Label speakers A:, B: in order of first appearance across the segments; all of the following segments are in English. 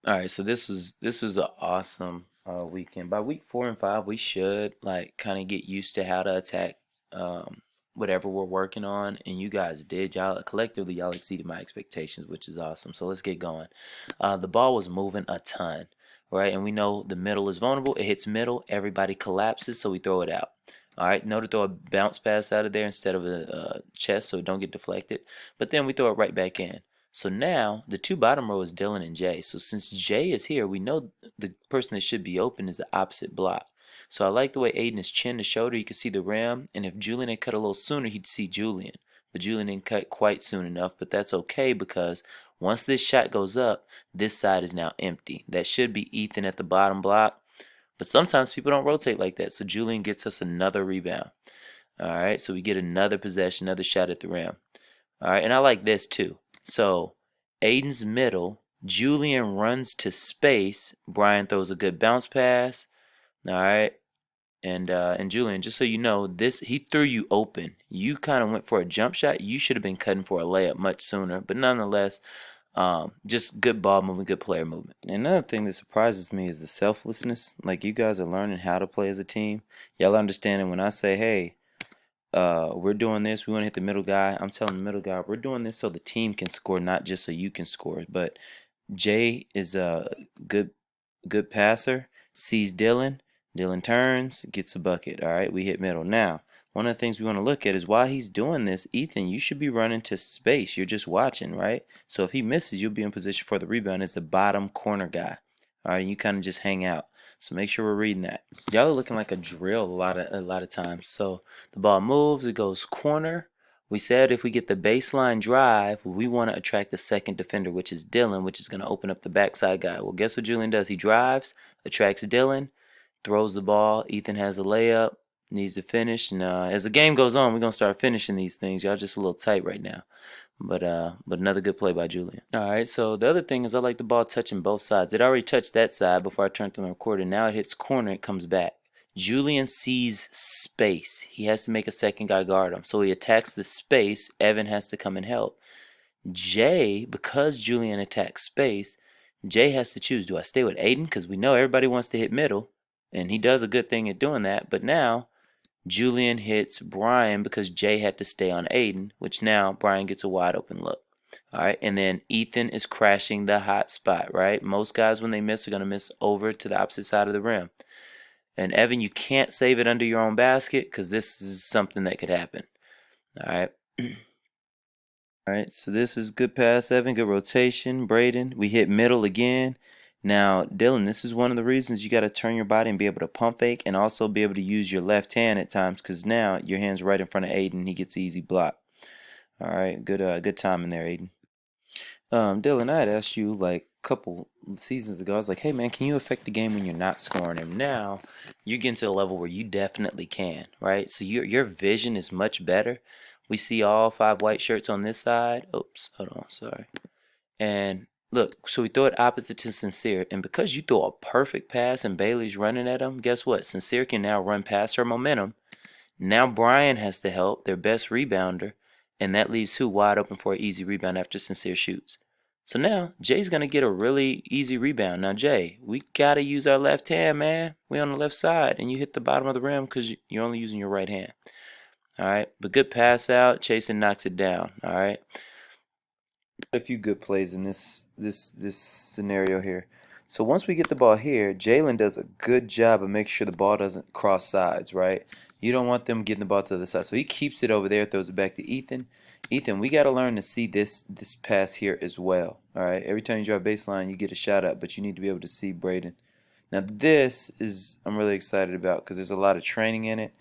A: All right, so this was an awesome weekend. By week 4 and 5, we should like kind of get used to how to attack um, whatever we're working on, and you guys did. Y'all collectively, y'all exceeded my expectations, which is awesome. So let's get going. The ball was moving a ton, right? And we know the middle is vulnerable. It hits middle, everybody collapses, so we throw it out. All right, know to throw a bounce pass out of there instead of a chest, so it don't get deflected. But then we throw it right back in. So now the two bottom row is Dylan and Jay. So since Jay is here, we know the person that should be open is the opposite block. So I like the way Aiden is chin to shoulder. You can see the rim. And if Julian had cut a little sooner, he'd see Julian. But Julian didn't cut quite soon enough. But that's okay because once this shot goes up, this side is now empty. That should be Ethan at the bottom block. But sometimes people don't rotate like that. So Julian gets us another rebound. All right. So we get another possession, another shot at the rim. All right, and I like this too. So Aiden's middle, Julian runs to space. Brian throws a good bounce pass. All right, and Julian, just so you know, this he threw you open. You kind of went for a jump shot. You should have been cutting for a layup much sooner. But nonetheless, just good ball movement, good player movement. And another thing that surprises me is the selflessness. Like you guys are learning how to play as a team. Y'all understanding when I say, hey, we're doing this. We want to hit the middle guy. I'm telling the middle guy, we're doing this so the team can score, not just so you can score. But Jay is a good passer. Sees Dylan. Dylan turns, gets a bucket. All right, we hit middle. Now, one of the things we want to look at is while he's doing this, Ethan, you should be running to space. You're just watching, right? So if he misses, you'll be in position for the rebound as the bottom corner guy. All right, and you kind of just hang out. So make sure we're reading that. Y'all are looking like a drill a lot of times. So the ball moves, it goes corner. We said if we get the baseline drive, we want to attract the second defender, which is Dylan, which is going to open up the backside guy. Well, guess what Julian does? He drives, attracts Dylan, throws the ball. Ethan has a layup, needs to finish. And as the game goes on, we're going to start finishing these things. Y'all just a little tight right now. But another good play by Julian. All right, so the other thing is I like the ball touching both sides. It already touched that side before I turned on the recorder. Now it hits corner, it comes back. Julian sees space. He has to make a second guy guard him. So he attacks the space. Evan has to come and help. Jay, because Julian attacks space, Jay has to choose. Do I stay with Aiden? Because we know everybody wants to hit middle. And he does a good thing at doing that. But now Julian hits Brian because Jay had to stay on Aiden, which now Brian gets a wide open look. All right, and then Ethan is crashing the hot spot, right? Most guys, when they miss, are going to miss over to the opposite side of the rim. And Evan, you can't save it under your own basket because this is something that could happen. All right. All right, so this is good pass, Evan. Good rotation. Braden, we hit middle again. Now, Dylan, this is one of the reasons you got to turn your body and be able to pump fake and also be able to use your left hand at times because now your hand's right in front of Aiden. He gets the easy block. All right, good time in there, Aiden. Dylan, I had asked you like a couple seasons ago. I was like, hey man, can you affect the game when you're not scoring him? Now you're getting to the level where you definitely can, right? So your vision is much better. We see all five white shirts on this side. Oops, hold on, sorry. And look, so we throw it opposite to Sincere, and because you throw a perfect pass and Bailey's running at him, guess what? Sincere can now run past her momentum. Now Brian has to help, their best rebounder, and that leaves who wide open for an easy rebound after Sincere shoots. So now Jay's gonna get a really easy rebound. Now Jay, we gotta use our left hand, man. We on the left side, and you hit the bottom of the rim because you're only using your right hand. All right, but good pass out. Chasen knocks it down. All right, a few good plays in this scenario here. So once we get the ball here, Jalen does a good job of making sure the ball doesn't cross sides, right? You don't want them getting the ball to the side. So he keeps it over there, throws it back to Ethan. Ethan, we got to learn to see this pass here as well. All right. Every time you drive baseline, you get a shot up, but you need to be able to see Braden. Now this is I'm really excited about because there's a lot of training in it,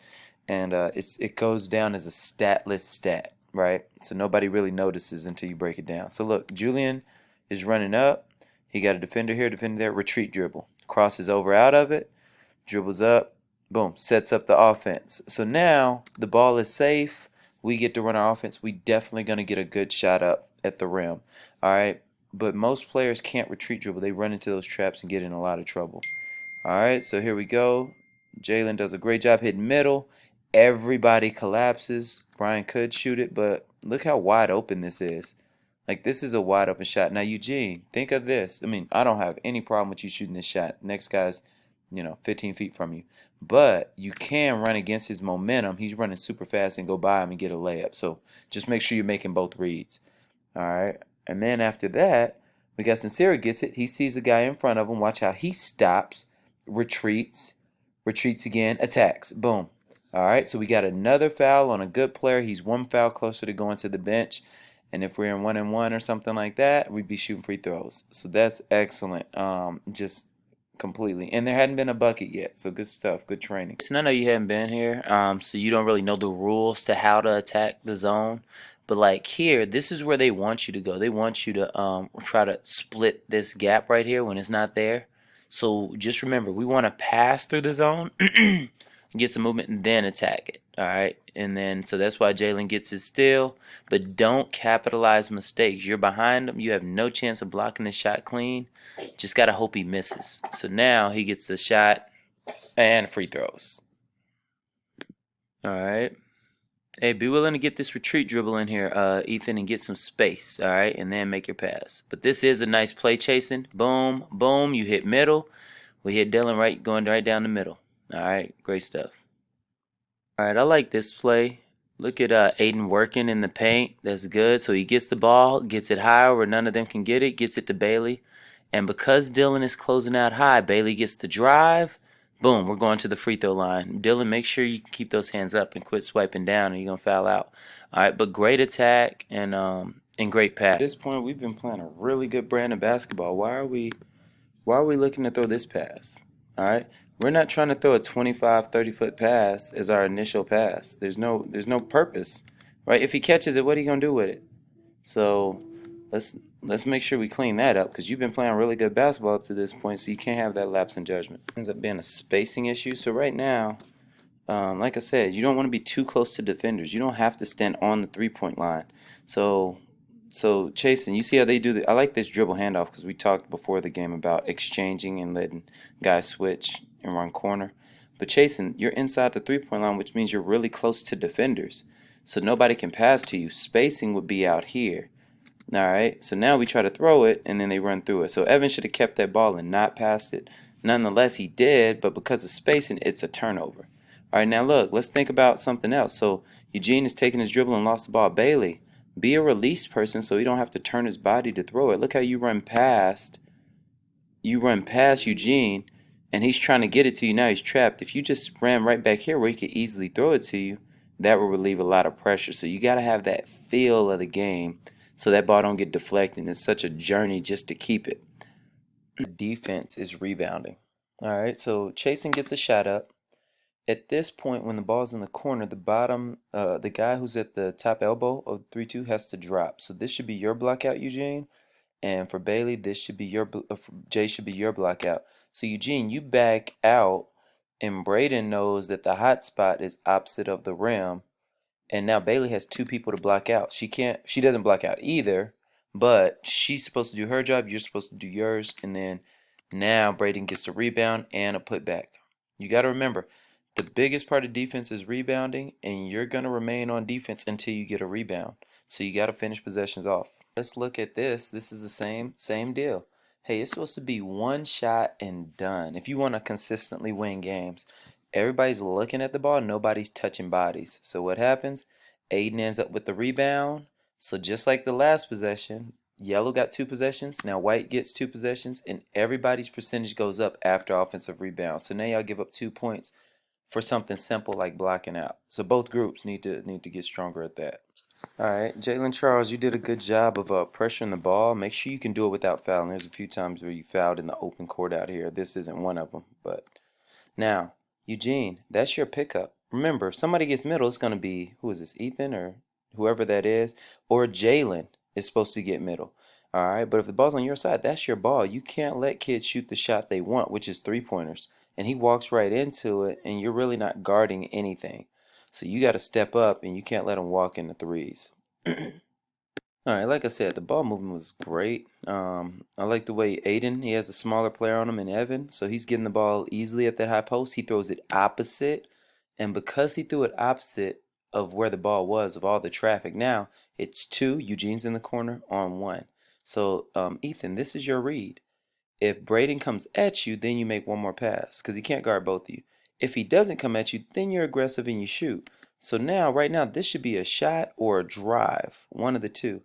A: and it goes down as a statless stat, right? So nobody really notices until you break it down. So look, Julian is running up. He got a defender here, defender there. Retreat dribble, crosses over out of it, dribbles up, boom, sets up the offense. So now the ball is safe. We get to run our offense. We definitely gonna get a good shot up at the rim. All right. But most players can't retreat dribble. They run into those traps and get in a lot of trouble. All right, so here we go. Jalen does a great job hitting middle. Everybody collapses. Brian could shoot it, but look how wide open this is. Like, this is a wide open shot. Now, Eugene, think of this. I mean, I don't have any problem with you shooting this shot. Next guy's, 15 feet from you. But you can run against his momentum. He's running super fast and go by him and get a layup. So just make sure you're making both reads. All right. And then after that, we got Sincere gets it. He sees the guy in front of him. Watch how he stops, retreats, retreats again, attacks. Boom. All right. So we got another foul on a good player. He's one foul closer to going to the bench. And if we're in 1-1 or something like that, we'd be shooting free throws. So that's excellent. Just completely. And there hadn't been a bucket yet. So good stuff. Good training. So I know you haven't been here. So you don't really know the rules to how to attack the zone. But like here, this is where they want you to go. They want you to try to split this gap right here when it's not there. So just remember, we want to pass through the zone, get some movement, and then attack it. All right, and then so that's why Jalen gets his steal. But don't capitalize mistakes. You're behind him. You have no chance of blocking the shot clean. Just gotta hope he misses. So now he gets the shot and free throws. All right. Hey, be willing to get this retreat dribble in here, Ethan, and get some space, all right, and then make your pass. But this is a nice play chasing. Boom, boom, you hit middle. We hit Dylan going right down the middle. All right, great stuff. All right, I like this play. Look at Aiden working in the paint. That's good. So he gets the ball, gets it high where none of them can get it, gets it to Bailey. And because Dylan is closing out high, Bailey gets the drive. Boom, we're going to the free throw line. Dylan, make sure you keep those hands up and quit swiping down or you're going to foul out. All right, but great attack and great pass. At this point, we've been playing a really good brand of basketball. Why are we looking to throw this pass? All right? We're not trying to throw a 25, 30-foot pass as our initial pass. There's no purpose. Right? If he catches it, what are you going to do with it? So, let's make sure we clean that up because you've been playing really good basketball up to this point, so you can't have that lapse in judgment. It ends up being a spacing issue. So right now, like I said, you don't want to be too close to defenders. You don't have to stand on the three-point line. So Chasen, you see how they do I like this dribble handoff because we talked before the game about exchanging and letting guys switch and run corner. But Chasen, you're inside the three-point line, which means you're really close to defenders. So nobody can pass to you. Spacing would be out here. All right, so now we try to throw it, and then they run through it. So Evan should have kept that ball and not passed it. Nonetheless, he did, but because of spacing, it's a turnover. All right, now look, let's think about something else. So Eugene is taking his dribble and lost the ball. Bailey, be a release person so he don't have to turn his body to throw it. Look how you run past Eugene, and he's trying to get it to you. Now he's trapped. If you just ran right back here where he could easily throw it to you, that will relieve a lot of pressure. So you got to have that feel of the game so that ball don't get deflected. It's such a journey just to keep it. Defense is rebounding. All right, so Chasen gets a shot up. At this point, when the ball's in the corner, the guy who's at the top elbow of 3-2 has to drop. So this should be your block out, Eugene. And for Bailey, this should be Jay should be your block out. So Eugene, you back out, and Braden knows that the hot spot is opposite of the rim. And now Bailey has two people to block out. She doesn't block out either, but she's supposed to do her job. You're supposed to do yours. And then now Braden gets a rebound and a putback. You got to remember, the biggest part of defense is rebounding, and you're going to remain on defense until you get a rebound. So you got to finish possessions off. Let's look at this. This is the same deal. Hey, it's supposed to be one shot and done. If you want to consistently win games, everybody's looking at the ball, nobody's touching bodies. So what happens? Aiden ends up with the rebound. So just like the last possession, yellow got 2 possessions. Now white gets 2 possessions, and everybody's percentage goes up after offensive rebound. So now y'all give up 2 points for something simple like blocking out. So both groups need to get stronger at that. All right, Jalen Charles, you did a good job of pressuring the ball. Make sure you can do it without fouling. There's a few times where you fouled in the open court out here. This isn't one of them. But now, Eugene, that's your pickup. Remember, if somebody gets middle, it's going to be, who is this, Ethan or whoever that is, or Jalen is supposed to get middle. All right, but if the ball's on your side, that's your ball. You can't let kids shoot the shot they want, which is three-pointers. And he walks right into it, and you're really not guarding anything. So you got to step up, and you can't let him walk in the threes. All right, like I said, the ball movement was great. I like the way Aiden, he has a smaller player on him than Evan, so he's getting the ball easily at that high post. He throws it opposite, and because he threw it opposite of where the ball was, of all the traffic, now It's 2. Eugene's in the corner on 1. So, Ethan, this is your read. If Braden comes at you, then you make one more pass because he can't guard both of you. If he doesn't come at you, then you're aggressive and you shoot. So now, right now, this should be a shot or a drive, one of the two,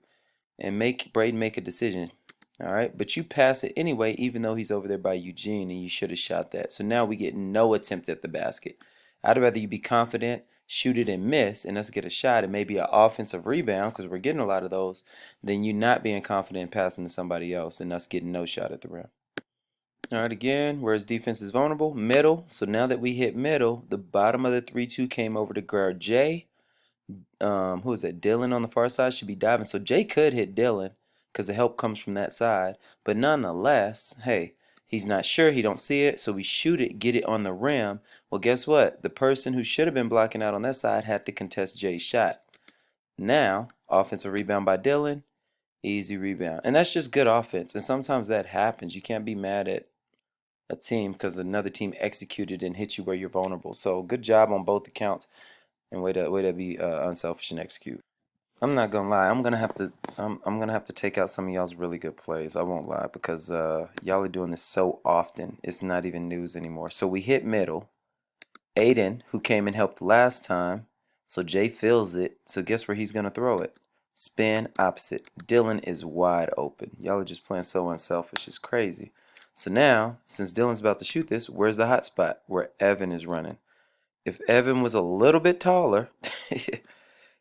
A: and make Braden make a decision. All right, but you pass it anyway, even though he's over there by Eugene, and you should have shot that. So now we get no attempt at the basket. I'd rather you be confident, shoot it and miss, and us get a shot and maybe an offensive rebound because we're getting a lot of those, than you not being confident and passing to somebody else and us getting no shot at the rim. All right, again, where his defense is vulnerable, middle. So now that we hit middle, the bottom of the 3-2 came over to guard Jay. Who is that? Dylan on the far side should be diving. So Jay could hit Dylan because the help comes from that side. But nonetheless, hey, he's not sure. He don't see it. So we shoot it, get it on the rim. Well, guess what? The person who should have been blocking out on that side had to contest Jay's shot. Now, offensive rebound by Dylan. Easy rebound. And that's just good offense. And sometimes that happens. You can't be mad at a team because another team executed and hit you where you're vulnerable. So good job on both accounts, and way to be unselfish and execute. I'm not gonna lie. I'm gonna have to take out some of y'all's really good plays. I won't lie because y'all are doing this so often. It's not even news anymore. So we hit middle. Aiden, who came and helped last time, so Jay feels it. So guess where he's gonna throw it? Spin opposite. Dylan is wide open. Y'all are just playing so unselfish. It's crazy. So now, since Dylan's about to shoot this, where's the hot spot? Where Evan is running. If Evan was a little bit taller,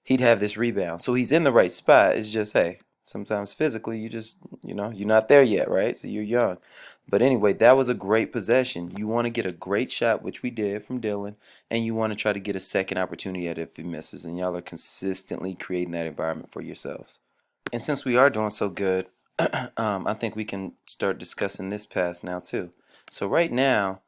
A: he'd have this rebound. So he's in the right spot. It's just, hey, sometimes physically you just, you're not there yet, right? So you're young. But anyway, that was a great possession. You want to get a great shot, which we did from Dylan, and you want to try to get a second opportunity at it if he misses. And y'all are consistently creating that environment for yourselves. And since we are doing so good, I think we can start discussing this pass now too. So right now,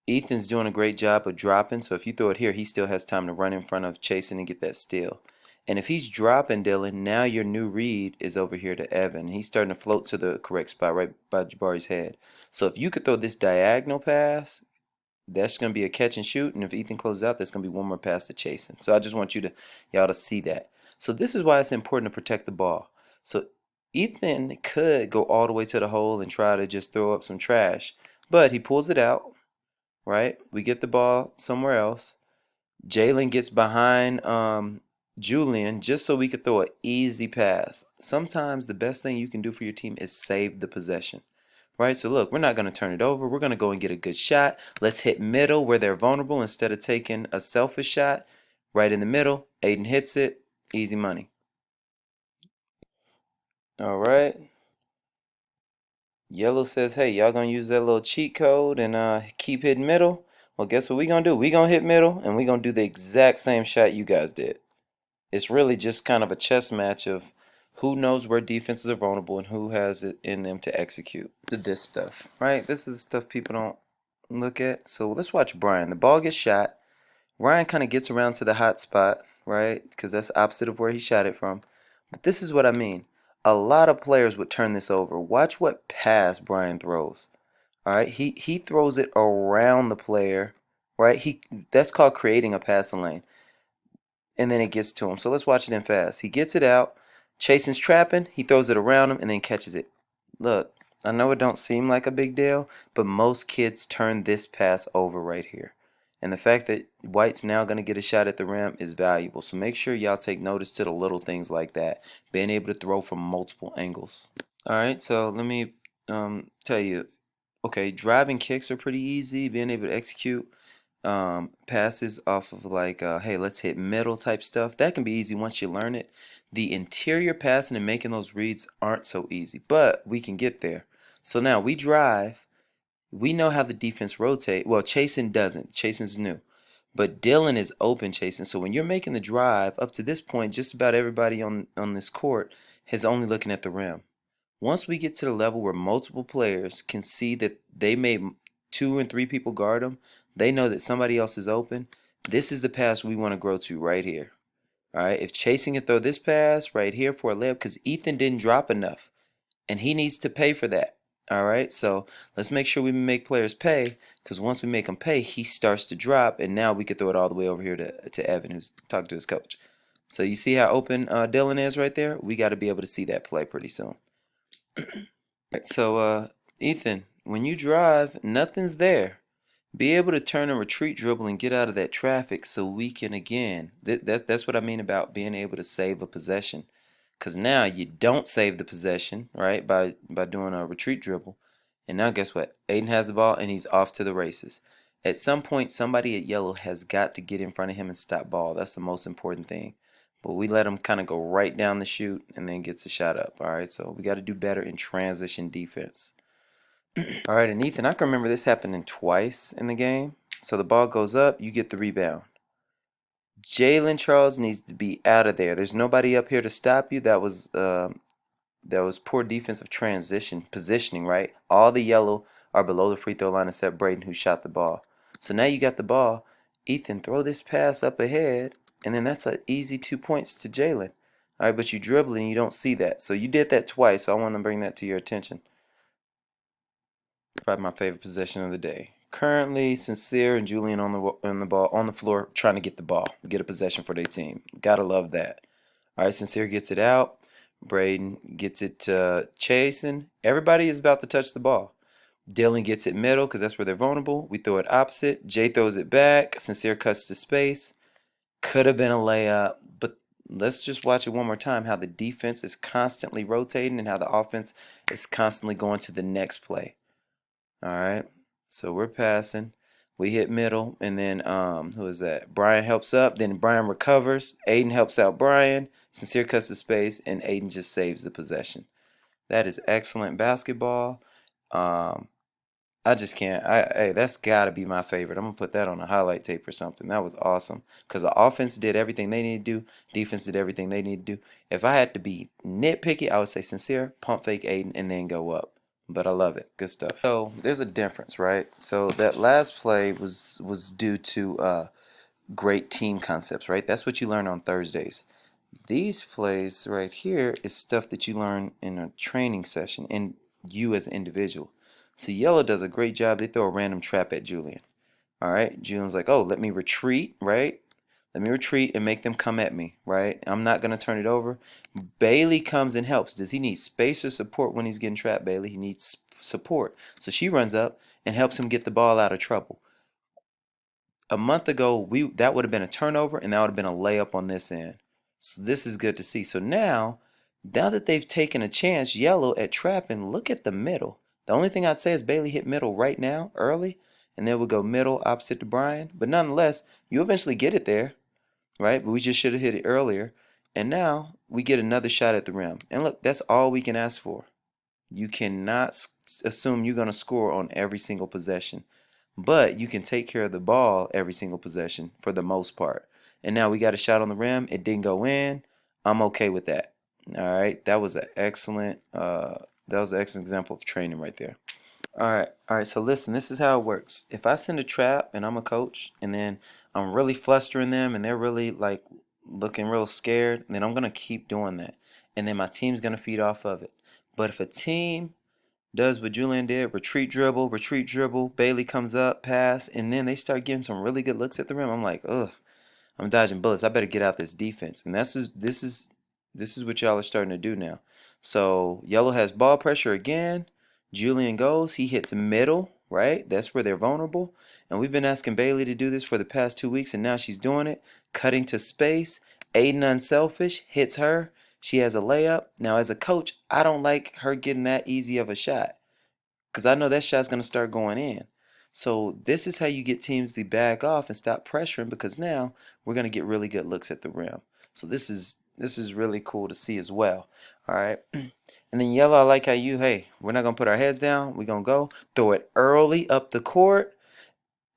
A: Ethan's doing a great job of dropping. So if you throw it here, he still has time to run in front of chasing and get that steal. And if he's dropping Dylan, now your new read is over here to Evan. He's starting to float to the correct spot right by Jabari's head. So if you could throw this diagonal pass, that's going to be a catch and shoot. And if Ethan closes out, there's going to be one more pass to Chasen. So I just want y'all to see that. So this is why it's important to protect the ball. So Ethan could go all the way to the hole and try to just throw up some trash. But he pulls it out, right? We get the ball somewhere else. Jalen gets behind Julian just so we could throw an easy pass. Sometimes the best thing you can do for your team is save the possession. Right, so look, we're not going to turn it over. We're going to go and get a good shot. Let's hit middle where they're vulnerable instead of taking a selfish shot. Right in the middle, Aiden hits it. Easy money. All right. Yellow says, hey, y'all going to use that little cheat code and keep hitting middle? Well, guess what we going to do? We going to hit middle, and we going to do the exact same shot you guys did. It's really just kind of a chess match of who knows where defenses are vulnerable and who has it in them to execute this stuff, right? This is stuff people don't look at. So let's watch Brian. The ball gets shot. Ryan kind of gets around to the hot spot, right? Because that's opposite of where he shot it from. But this is what I mean. A lot of players would turn this over. Watch what pass Brian throws. All right, he throws it around the player, right? That's called creating a passing lane, and then it gets to him. So let's watch it in fast. He gets it out. Chasen's trapping. He throws it around him and then catches it. Look, I know it don't seem like a big deal, but most kids turn this pass over right here. And the fact that White's now going to get a shot at the rim is valuable. So make sure y'all take notice to the little things like that. Being able to throw from multiple angles. All right, so let me tell you. Okay, driving kicks are pretty easy. Being able to execute passes off of like, hey, let's hit middle type stuff. That can be easy once you learn it. The interior passing and making those reads aren't so easy, but we can get there. So now we drive. We know how the defense rotate. Well, Chasen doesn't. Chasen's new. But Dylan is open chasing. So when you're making the drive, up to this point, just about everybody on this court is only looking at the rim. Once we get to the level where multiple players can see that they made 2 and 3 people guard them, they know that somebody else is open. This is the pass we want to grow to right here. All right, if Chasing can throw this pass right here for a layup, because Ethan didn't drop enough, and he needs to pay for that. All right, so let's make sure we make players pay, because once we make them pay, he starts to drop, and now we can throw it all the way over here to Evan, who's talking to his coach. So you see how open Dylan is right there? We got to be able to see that play pretty soon. So, Ethan, when you drive, nothing's there. Be able to turn a retreat dribble and get out of that traffic so we can, again, that's what I mean about being able to save a possession. Because now you don't save the possession, right, by doing a retreat dribble. And now guess what? Aiden has the ball and he's off to the races. At some point, somebody at yellow has got to get in front of him and stop ball. That's the most important thing. But we let him kind of go right down the chute and then gets a shot up. All right, so we got to do better in transition defense. All right, and Ethan, I can remember this happening twice in the game. So the ball goes up, you get the rebound. Jalen Charles needs to be out of there. There's nobody up here to stop you. That was poor defensive transition positioning, right? All the yellow are below the free throw line except Braden, who shot the ball. So now you got the ball. Ethan, throw this pass up ahead, and then that's an easy 2 points to Jalen. All right, but you dribble and you don't see that. So you did that twice. So I want to bring that to your attention. Probably my favorite possession of the day. Currently, Sincere and Julian on the floor trying to get the ball, get a possession for their team. Gotta love that. All right, Sincere gets it out. Braden gets it to Chasen. Everybody is about to touch the ball. Dylan gets it middle because that's where they're vulnerable. We throw it opposite. Jay throws it back. Sincere cuts to space. Could have been a layup, but let's just watch it one more time how the defense is constantly rotating and how the offense is constantly going to the next play. All right. So we're passing. We hit middle, and then who is that? Brian helps up. Then Brian recovers. Aiden helps out Brian. Sincere cuts the space, and Aiden just saves the possession. That is excellent basketball. I just can't. Hey, that's got to be my favorite. I'm gonna put that on a highlight tape or something. That was awesome because the offense did everything they needed to do. Defense did everything they needed to do. If I had to be nitpicky, I would say Sincere, pump fake Aiden, and then go up. But I love it. Good stuff. So there's a difference, right? So that last play was due to great team concepts, right? That's what you learn on Thursdays. These plays right here is stuff that you learn in a training session and you as an individual. So Yellow does a great job. They throw a random trap at Julian. All right. Julian's like, oh, let me retreat, right? Let me retreat and make them come at me, right? I'm not going to turn it over. Bailey comes and helps. Does he need space or support when he's getting trapped, Bailey? He needs support. So she runs up and helps him get the ball out of trouble. A month ago, that would have been a turnover and that would have been a layup on this end. So this is good to see. So now that they've taken a chance, Yellow, at trapping, look at the middle. The only thing I'd say is Bailey hit middle right now, early, and then we'll go middle opposite to Brian. But nonetheless, you eventually get it there, right? But we just should have hit it earlier. And now we get another shot at the rim. And look, that's all we can ask for. You cannot assume you're going to score on every single possession. But you can take care of the ball every single possession for the most part. And now we got a shot on the rim. It didn't go in. I'm okay with that. All right. That was an excellent example of training right there. All right. So listen, this is how it works. If I send a trap and I'm a coach, and then I'm really flustering them, and they're really like looking real scared, then I'm gonna keep doing that, and then my team's gonna feed off of it. But if a team does what Julian did, retreat dribble, Bailey comes up, pass, and then they start getting some really good looks at the rim, I'm like, ugh, I'm dodging bullets. I better get out this defense, and this is what y'all are starting to do now. So Yellow has ball pressure again. Julian goes. He hits middle, right? That's where they're vulnerable. And we've been asking Bailey to do this for the past 2 weeks, and now she's doing it. Cutting to space. Aiden Unselfish hits her. She has a layup. Now, as a coach, I don't like her getting that easy of a shot because I know that shot's going to start going in. So this is how you get teams to back off and stop pressuring because now we're going to get really good looks at the rim. So this is really cool to see as well. All right. And then Yellow, I like how hey, we're not going to put our heads down. We're going to go throw it early up the court.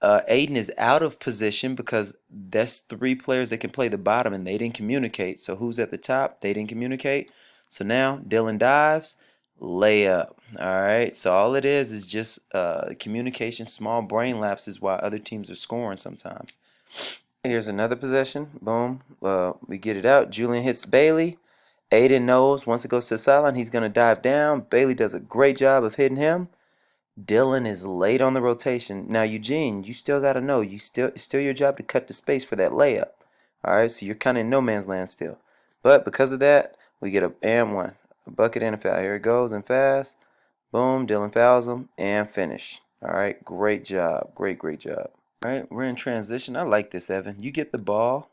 A: Aiden is out of position because that's 3 players that can play the bottom and they didn't communicate. So who's at the top? They didn't communicate. So now Dylan dives, layup. All right. So all it is just communication, small brain lapses while other teams are scoring sometimes. Here's another possession. Boom. We get it out. Julian hits Bailey. Aiden knows once it goes to the sideline, he's going to dive down. Bailey does a great job of hitting him. Dylan is late on the rotation. Now, Eugene, you still got to know, it's still your job to cut the space for that layup. All right, so you're kind of in no man's land still. But because of that, we get a and one, a bucket and a foul. Here it goes and fast. Boom, Dylan fouls him and finish. All right, great job. Great job. All right, we're in transition. I like this, Evan. You get the ball,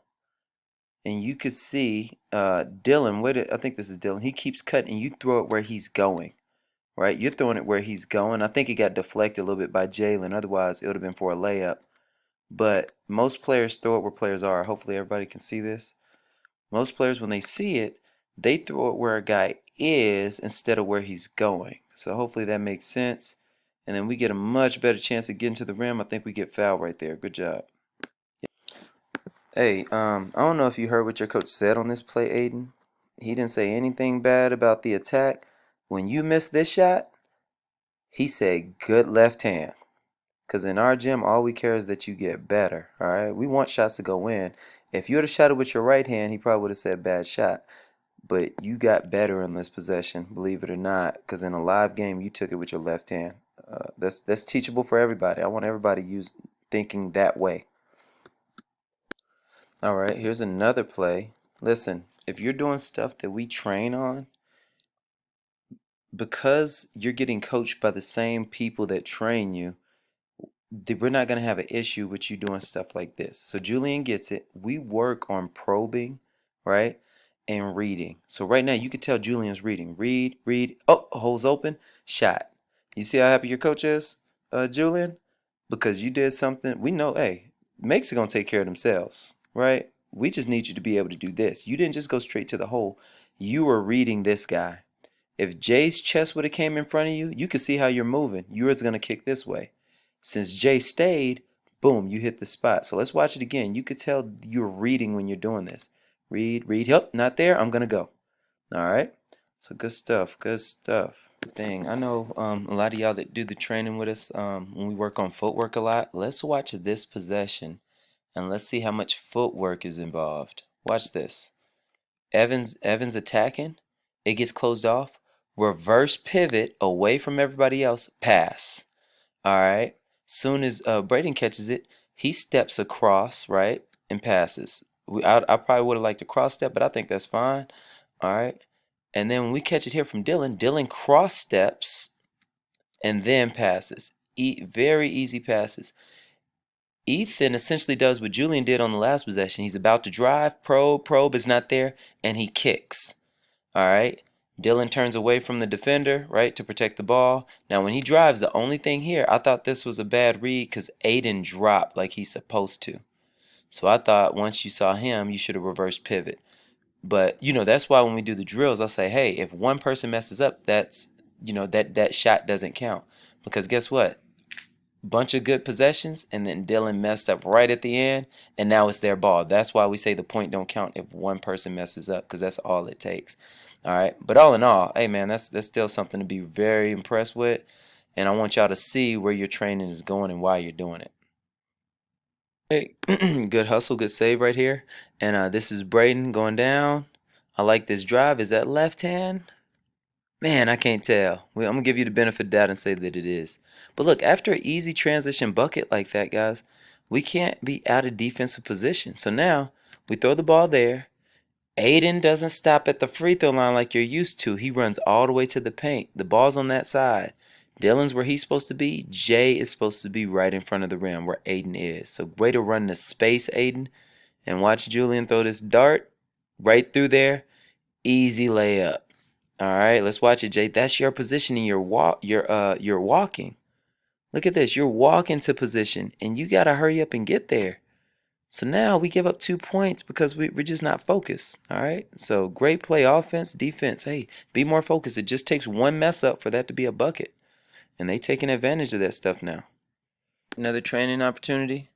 A: and you could see Dylan. I think this is Dylan. He keeps cutting. You throw it where he's going. Right, you're throwing it where he's going. I think it got deflected a little bit by Jalen. Otherwise, it would have been for a layup. But most players throw it where players are. Hopefully, everybody can see this. Most players, when they see it, they throw it where a guy is instead of where he's going. So hopefully that makes sense. And then we get a much better chance of getting to the rim. I think we get fouled right there. Good job. Hey, I don't know if you heard what your coach said on this play, Aiden. He didn't say anything bad about the attack. When you missed this shot, he said good left hand. Because in our gym, all we care is that you get better. All right? We want shots to go in. If you would have shot it with your right hand, he probably would have said bad shot. But you got better in this possession, believe it or not. Because in a live game, you took it with your left hand. That's teachable for everybody. I want everybody thinking that way. All right, here's another play. Listen, if you're doing stuff that we train on, because you're getting coached by the same people that train you, we're not going to have an issue with you doing stuff like this. So Julian gets it. We work on probing, right? And reading. So right now you can tell Julian's reading. Read. Oh, holes open. Shot. You see how happy your coach is, Julian? Because you did something. We know, hey, makes are going to take care of themselves, right? We just need you to be able to do this. You didn't just go straight to the hole. You were reading this guy. If Jay's chest would have came in front of you, you could see how you're moving. Yours going to kick this way. Since Jay stayed, boom, you hit the spot. So let's watch it again. You could tell you're reading when you're doing this. Read. Yep, not there. I'm going to go. All right. So good stuff. I know a lot of y'all that do the training with us when we work on footwork a lot. Let's watch this possession and let's see how much footwork is involved. Watch this. Evans attacking. It gets closed off. Reverse pivot away from everybody else. Pass. All right. Soon as Braden catches it, he steps across, right, and passes. I probably would have liked a cross step, but I think that's fine. All right. And then when we catch it here from Dylan cross steps and then passes. Very easy passes. Ethan essentially does what Julian did on the last possession. He's about to drive, probe is not there, and he kicks. All right. Dylan turns away from the defender, right, to protect the ball. Now, when he drives, the only thing here, I thought this was a bad read because Aiden dropped like he's supposed to. So I thought once you saw him, you should have reversed pivot. But, that's why when we do the drills, I say, hey, if one person messes up, that's, that shot doesn't count. Because guess what? Bunch of good possessions, and then Dylan messed up right at the end, and now it's their ball. That's why we say the point don't count if one person messes up, because that's all it takes. All right, but all in all, hey man, that's still something to be very impressed with, and I want y'all to see where your training is going and why you're doing it. Hey, good hustle, good save right here, and this is Braden going down. I like this drive. Is that left hand? Man, I can't tell. Well, I'm gonna give you the benefit of the doubt and say that it is. But look, after an easy transition bucket like that, guys, we can't be out of defensive position. So now we throw the ball there. Aiden doesn't stop at the free throw line like you're used to. He runs all the way to the paint. The ball's on that side. Dylan's where he's supposed to be. Jay is supposed to be right in front of the rim where Aiden is. So way to run the space, Aiden. And watch Julian throw this dart right through there. Easy layup. All right, let's watch it, Jay. That's your positioning. You're walking. Look at this. You're walking to position, and you gotta hurry up and get there. So now we give up 2 points because we're just not focused. All right. So great play, offense, defense. Hey, be more focused. It just takes one mess up for that to be a bucket, and they taking advantage of that stuff now. Another training opportunity.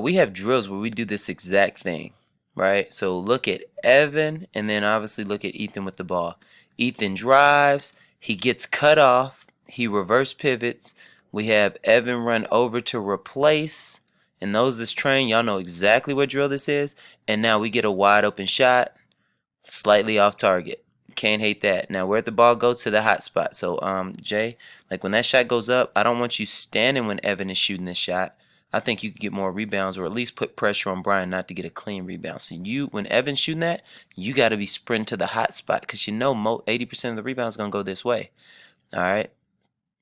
A: We have drills where we do this exact thing, right? So look at Evan, and then obviously look at Ethan with the ball. Ethan drives, he gets cut off, he reverse pivots. We have Evan run over to replace, and those that's trained, y'all know exactly what drill this is. And now we get a wide open shot, slightly off target. Can't hate that. Now where'd the ball go? To the hot spot. So Jay, like when that shot goes up, I don't want you standing when Evan is shooting this shot. I think you could get more rebounds or at least put pressure on Brian not to get a clean rebound. So when Evan's shooting that, you got to be sprinting to the hot spot because 80% of the rebounds going to go this way. All right.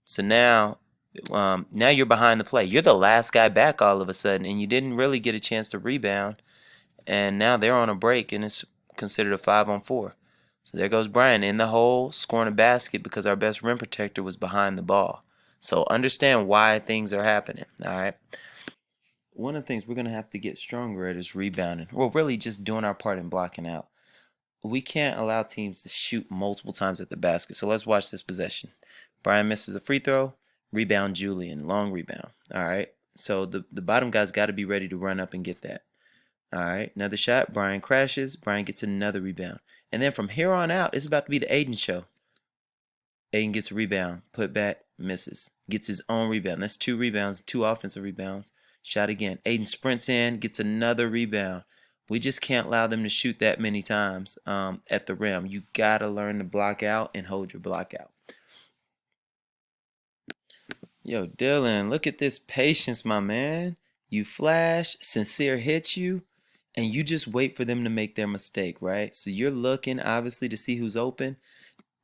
A: So now you're behind the play. You're the last guy back all of a sudden, and you didn't really get a chance to rebound. And now they're on a break, and it's considered a 5-on-4. So there goes Brian in the hole, scoring a basket because our best rim protector was behind the ball. So understand why things are happening. All right. One of the things we're going to have to get stronger at is rebounding. Well, really just doing our part in blocking out. We can't allow teams to shoot multiple times at the basket. So let's watch this possession. Brian misses a free throw. Rebound Julian. Long rebound. All right. So the bottom guy's got to be ready to run up and get that. All right. Another shot. Brian crashes. Brian gets another rebound. And then from here on out, it's about to be the Aiden show. Aiden gets a rebound. Put back. Misses. Gets his own rebound. That's 2 rebounds. 2 offensive rebounds. Shot again. Aiden sprints in. Gets another rebound. We just can't allow them to shoot that many times at the rim. You got to learn to block out and hold your block out. Yo, Dylan, look at this patience, my man. You flash, Sincere hits you, and you just wait for them to make their mistake, right? So you're looking, obviously, to see who's open.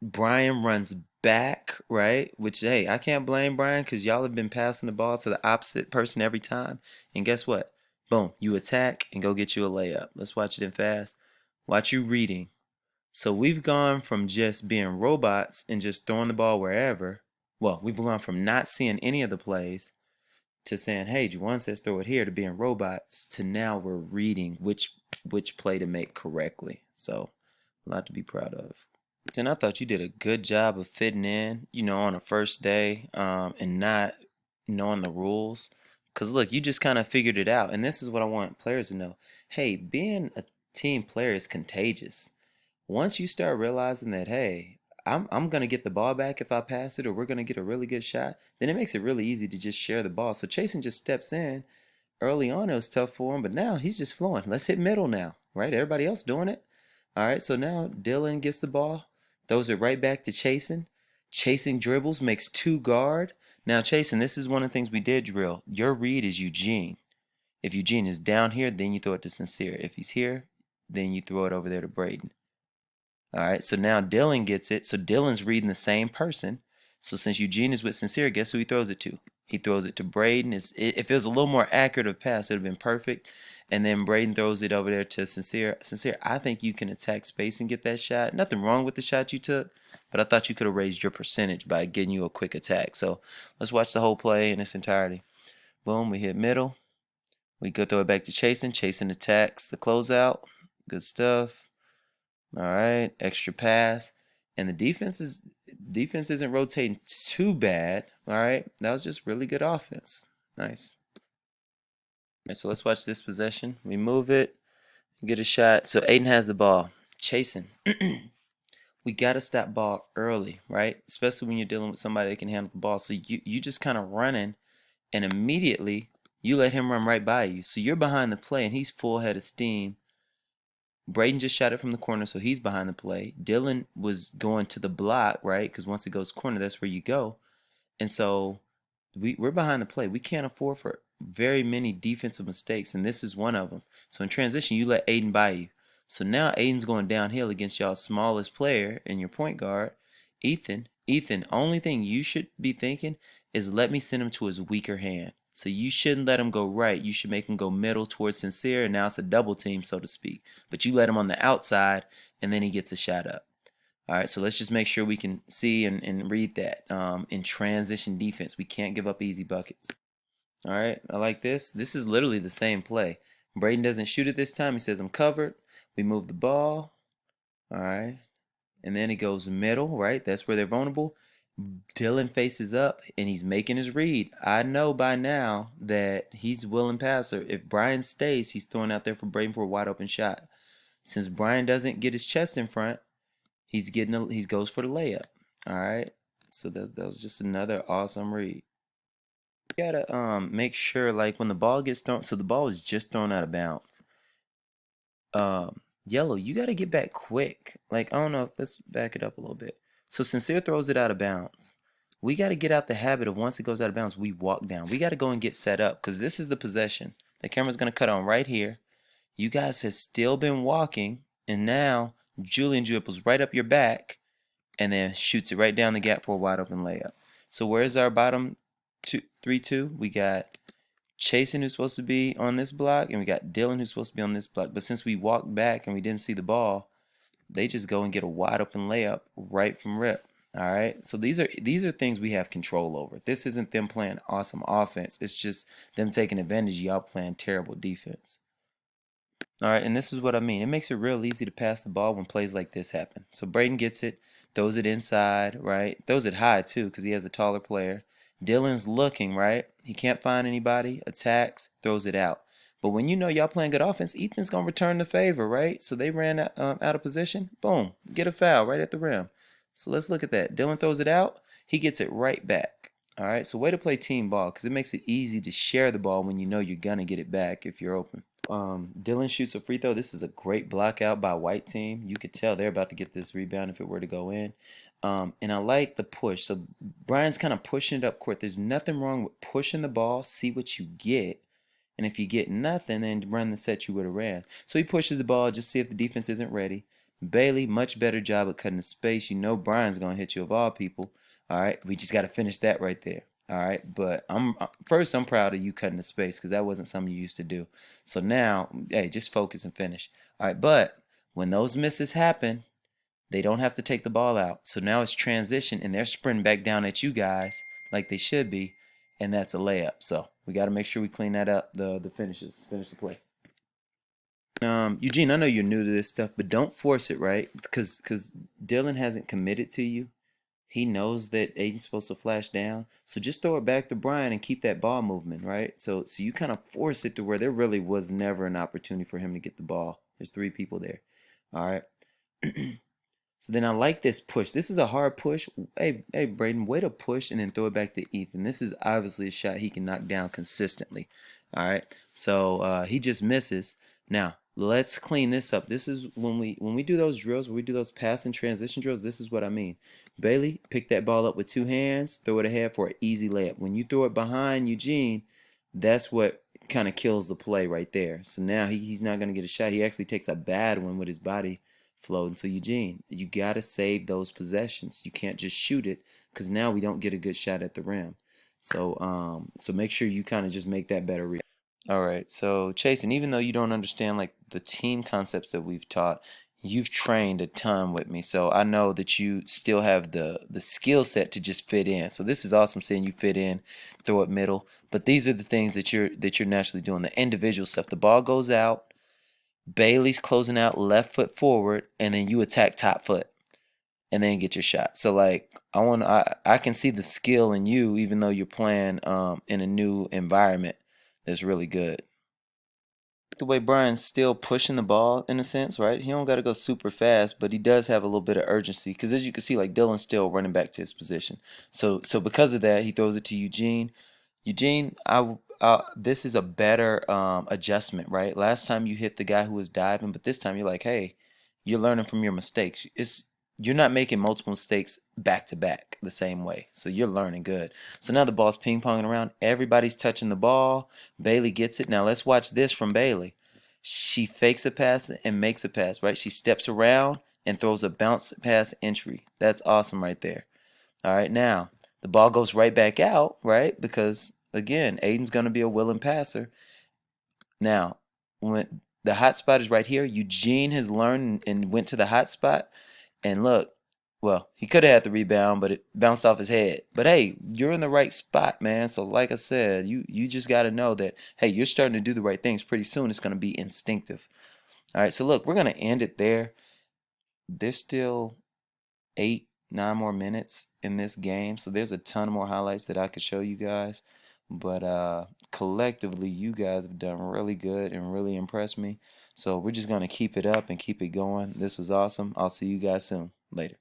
A: Brian runs back, right? Which, hey, I can't blame Brian because y'all have been passing the ball to the opposite person every time. And guess what? Boom, you attack and go get you a layup. Let's watch it in fast. Watch you reading. So we've gone from just being robots and just throwing the ball wherever. Well, we've gone from not seeing any of the plays to saying, hey, Juwan says throw it here, to being robots, to now we're reading which play to make correctly. So a lot to be proud of. And I thought you did a good job of fitting in, on a first day, and not knowing the rules. Because look, you just kind of figured it out. And this is what I want players to know. Hey, being a team player is contagious. Once you start realizing that, hey, I'm gonna get the ball back if I pass it, or we're gonna get a really good shot, then it makes it really easy to just share the ball. So Chasen just steps in. Early on, it was tough for him, but now he's just flowing. Let's hit middle now, right? Everybody else doing it. All right, so now Dylan gets the ball, throws it right back to Chasen. Chasing dribbles, makes 2 guard. Now, Chasen, this is one of the things we did drill. Your read is Eugene. If Eugene is down here, then you throw it to Sincere. If he's here, then you throw it over there to Braden. All right, so now Dylan gets it. So Dylan's reading the same person. So since Eugene is with Sincere, guess who he throws it to? He throws it to Braden. If it was a little more accurate of pass, it would have been perfect. And then Braden throws it over there to Sincere. Sincere, I think you can attack space and get that shot. Nothing wrong with the shot you took, but I thought you could have raised your percentage by getting you a quick attack. So let's watch the whole play in its entirety. Boom, we hit middle. We go throw it back to Chasen. Chasen attacks the closeout. Good stuff. All right, extra pass, and the defense isn't rotating too bad. All right, that was just really good offense. Nice. All right, so let's watch this possession. We move it, get a shot. So Aiden has the ball, chasing. We gotta stop ball early, right? Especially when you're dealing with somebody that can handle the ball. So you just kind of running, and immediately you let him run right by you. So you're behind the play, and he's full head of steam. Braden just shot it from the corner, so he's behind the play. Dylan was going to the block, right? Because once it goes corner, that's where you go. And so we're behind the play. We can't afford for very many defensive mistakes, and this is one of them. So in transition, you let Aiden by you. So now Aiden's going downhill against y'all's smallest player and your point guard, Ethan. Ethan, only thing you should be thinking is let me send him to his weaker hand. So you shouldn't let him go right. You should make him go middle towards Sincere, and now it's a double team, so to speak. But you let him on the outside, and then he gets a shot up. All right, so let's just make sure we can see and read that. In transition defense, we can't give up easy buckets. All right, I like this. This is literally the same play. Braden doesn't shoot it this time. He says, I'm covered. We move the ball. All right, and then it goes middle, right? That's where they're vulnerable. Dylan faces up, and he's making his read. I know by now that he's willing passer. If Brian stays, he's throwing out there for Braden for a wide open shot. Since Brian doesn't get his chest in front, he goes for the layup. All right, so that was just another awesome read. You gotta make sure, like, when the ball gets thrown, so the ball is just thrown out of bounds. Yellow, you gotta get back quick. Like, I don't know, let's back it up a little bit. So Sincere throws it out of bounds. We got to get out the habit of once it goes out of bounds, we walk down. We got to go and get set up because this is the possession. The camera's going to cut on right here. You guys have still been walking, and now Julian dribbles right up your back and then shoots it right down the gap for a wide open layup. So where's our bottom 3-2? We got Chasen, who's supposed to be on this block, and we got Dylan, who's supposed to be on this block. But since we walked back and we didn't see the ball, they just go and get a wide open layup right from rip. All right. So these are things we have control over. This isn't them playing awesome offense. It's just them taking advantage of y'all playing terrible defense. All right, and this is what I mean. It makes it real easy to pass the ball when plays like this happen. So Braden gets it, throws it inside, right? Throws it high too because he has a taller player. Dylan's looking, right? He can't find anybody, attacks, throws it out. But when you know y'all playing good offense, Ethan's going to return the favor, right? So they ran out of position. Boom, get a foul right at the rim. So let's look at that. Dylan throws it out. He gets it right back. All right, so way to play team ball because it makes it easy to share the ball when you know you're going to get it back if you're open. Dylan shoots a free throw. This is a great block out by white team. You could tell they're about to get this rebound if it were to go in. And I like the push. So Brian's kind of pushing it up court. There's nothing wrong with pushing the ball, see what you get. And if you get nothing, then run the set you would have ran. So he pushes the ball, just see if the defense isn't ready. Bailey, much better job at cutting the space. You know Brian's going to hit you of all people. All right, we just got to finish that right there. All right, but I'm proud of you cutting the space because that wasn't something you used to do. So now, hey, just focus and finish. All right, but when those misses happen, they don't have to take the ball out. So now it's transition, and they're sprinting back down at you guys like they should be, and that's a layup. So we got to make sure we clean that up. The finishes, finish the play. Eugene, I know you're new to this stuff, but don't force it, right? Because Dylan hasn't committed to you. He knows that Aiden's supposed to flash down. So just throw it back to Brian and keep that ball movement, right? So you kind of force it to where there really was never an opportunity for him to get the ball. There's three people there. All right. So then I like this push. This is a hard push. Hey, Braden, way to push and then throw it back to Ethan. This is obviously a shot he can knock down consistently. All right. So he just misses. Now let's clean this up. This is when we do those drills, when we do those pass and transition drills. This is what I mean. Bailey, pick that ball up with two hands, throw it ahead for an easy layup. When you throw it behind Eugene, that's what kind of kills the play right there. So now he's not going to get a shot. He actually takes a bad one with his body floating. So Eugene, you got to save those possessions. You can't just shoot it because now we don't get a good shot at the rim. So make sure you kind of just make that better read. All right, so Chasen, even though you don't understand like the team concepts that we've taught, you've trained a ton with me, so I know that you still have the skill set to just fit in. So this is awesome seeing you fit in, throw it middle. But these are the things that you're naturally doing, the individual stuff. The ball goes out, Bailey's closing out left foot forward, and then you attack top foot and then get your shot. So like I can see the skill in you even though you're playing in a new environment that's really good. The way Brian's still pushing the ball in a sense, right? He don't got to go super fast, but he does have a little bit of urgency because as you can see, like Dylan's still running back to his position. So because of that, he throws it to Eugene. Eugene, this is a better adjustment, right? Last time you hit the guy who was diving, but this time you're like, hey, you're learning from your mistakes. You're not making multiple mistakes back to back the same way. So you're learning good. So now the ball's ping ponging around. Everybody's touching the ball. Bailey gets it. Now let's watch this from Bailey. She fakes a pass and makes a pass, right? She steps around and throws a bounce pass entry. That's awesome right there. All right, now the ball goes right back out, right? Because again, Aiden's going to be a willing passer. Now, when the hot spot is right here, Eugene has learned and went to the hot spot. And look, well, he could have had the rebound, but it bounced off his head. But hey, you're in the right spot, man. So like I said, you just got to know that, hey, you're starting to do the right things. Pretty soon it's going to be instinctive. All right, so look, we're going to end it there. There's still 8, 9 more minutes in this game. So there's a ton more highlights that I could show you guys. But collectively, you guys have done really good and really impressed me. So we're just going to keep it up and keep it going. This was awesome. I'll see you guys soon. Later.